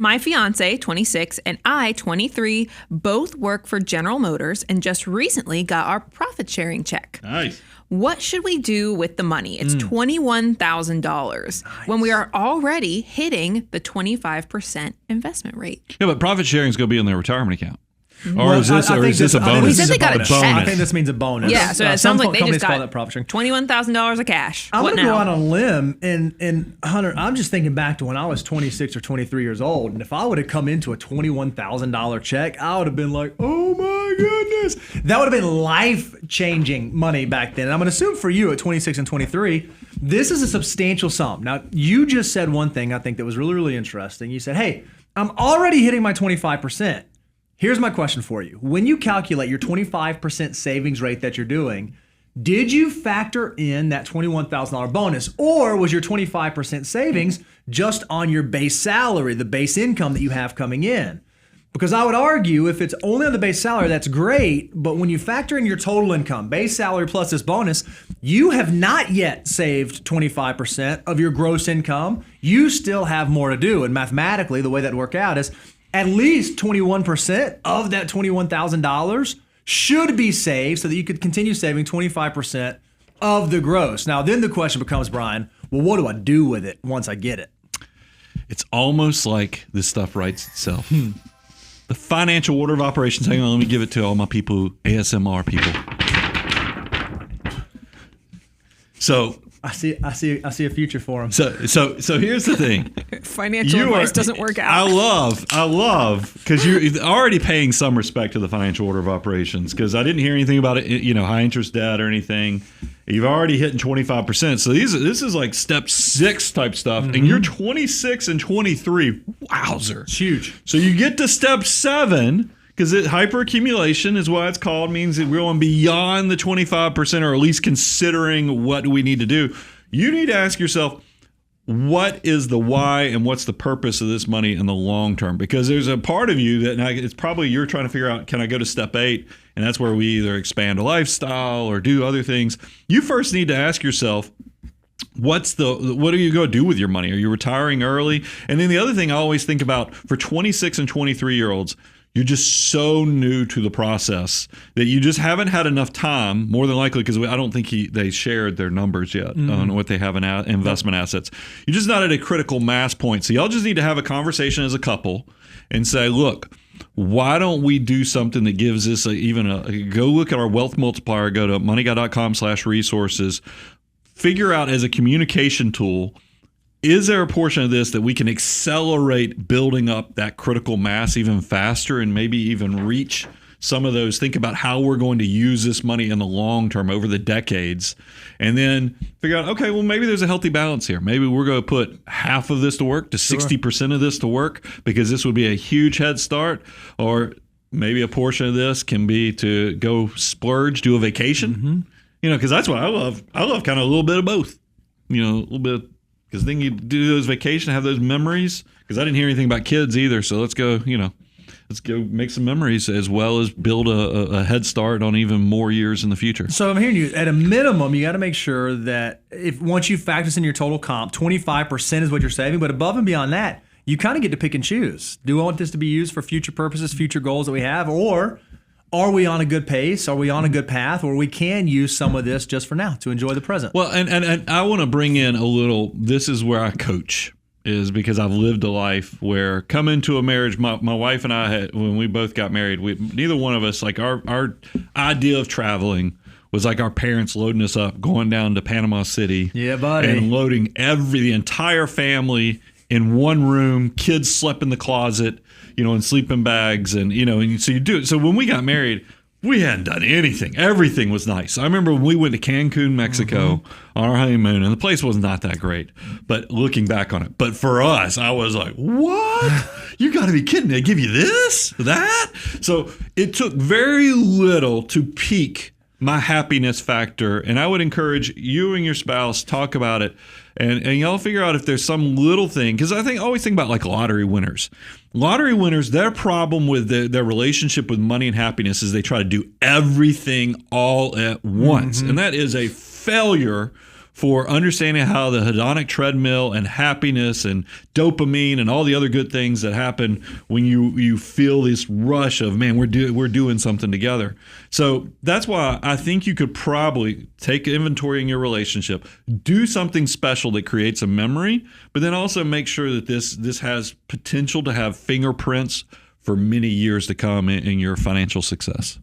My fiance, 26, and I, 23, both work for General Motors and just recently got our profit sharing check. Nice. What should we do with the money? It's $21,000 when we are already hitting the 25% investment rate. Yeah, but profit sharing is going to be in their retirement account. Well, Or is this a bonus? We said they got a check. I think this means a bonus. Yeah, so it sounds like they just got that profit sharing. $21,000 of cash. I'm What going to go now? out on a limb, and Hunter, I'm just thinking back to when I was 26 or 23 years old, and if I would have come into a $21,000 check, I would have been like, oh my goodness. That would have been life-changing money back then. And I'm going to assume for you at 26 and 23, this is a substantial sum. Now, you just said one thing I think that was really, really interesting. You said, hey, I'm already hitting my 25%. Here's my question for you. When you calculate your 25% savings rate that you're doing, did you factor in that $21,000 bonus, or was your 25% savings just on your base salary, the base income that you have coming in? Because I would argue if it's only on the base salary, that's great, but when you factor in your total income, base salary plus this bonus, you have not yet saved 25% of your gross income. You still have more to do. And mathematically, the way that worked out is at least 21% of that $21,000 should be saved so that you could continue saving 25% of the gross. Now, then the question becomes, Brian, well, what do I do with it once I get it? It's almost like this stuff writes itself. The financial order of operations. Hang on, let me give it to all my people, ASMR people. So I see a future for him. So here's the thing. Financial advice doesn't work out. I love because you're already paying some respect to the financial order of operations, because I didn't hear anything about it, high interest debt or anything. You've already hit 25%. So this is like step 6 type stuff. And you're 26 and 23. Wowzer. It's huge. So you get to step 7, because hyperaccumulation is what it's called, means that we're going beyond the 25%, or at least considering what we need to do. You need to ask yourself, what is the why and what's the purpose of this money in the long term? Because there's a part of you that it's probably you're trying to figure out, can I go to step 8? And that's where we either expand a lifestyle or do other things. You first need to ask yourself, what are you going to do with your money? Are you retiring early? And then the other thing I always think about for 26 and 23-year-olds, you're just so new to the process that you just haven't had enough time, more than likely, because I don't think they shared their numbers yet on what they have in investment assets. You're just not at a critical mass point. So y'all just need to have a conversation as a couple and say, look, why don't we do something that gives us go look at our wealth multiplier, go to moneyguy.com/resources, figure out as a communication tool, is there a portion of this that we can accelerate building up that critical mass even faster and maybe even reach some of those? Think about how we're going to use this money in the long term over the decades, and then figure out, okay, well, maybe there's a healthy balance here. Maybe we're going to put half of this to work, to 60% of this to work, because this would be a huge head start. Or maybe a portion of this can be to go splurge, do a vacation, because that's what I love. I love kind of a little bit of both, a little bit. Because then you do those vacations, have those memories. Because I didn't hear anything about kids either. So let's go make some memories, as well as build a head start on even more years in the future. So I'm hearing you, at a minimum, you got to make sure that once you factor this in your total comp, 25% is what you're saving. But above and beyond that, you kind of get to pick and choose. Do I want this to be used for future purposes, future goals that we have? Or are we on a good pace? Are we on a good path where we can use some of this just for now to enjoy the present? Well, and I want to bring in a little, this is where I coach, is because I've lived a life where coming to a marriage, my wife and I when we both got married, neither one of us, like our idea of traveling was like our parents loading us up, going down to Panama City. Yeah, buddy. And loading the entire family in one room, kids slept in the closet, in sleeping bags, and so you do it. So when we got married, we hadn't done anything. Everything was nice. I remember when we went to Cancun, Mexico on our honeymoon, and the place was not that great, but looking back on it. But for us, I was like, what? You got to be kidding me. They give you this, that? So it took very little to peak my happiness factor. And I would encourage you and your spouse, talk about it. And y'all figure out if there's some little thing, because always think about like lottery winners. Lottery winners, their problem with their relationship with money and happiness is they try to do everything all at once. And that is a failure for understanding how the hedonic treadmill and happiness and dopamine and all the other good things that happen when you feel this rush of, man, we're doing something together. So that's why I think you could probably take inventory in your relationship, do something special that creates a memory, but then also make sure that this has potential to have fingerprints for many years to come in your financial success.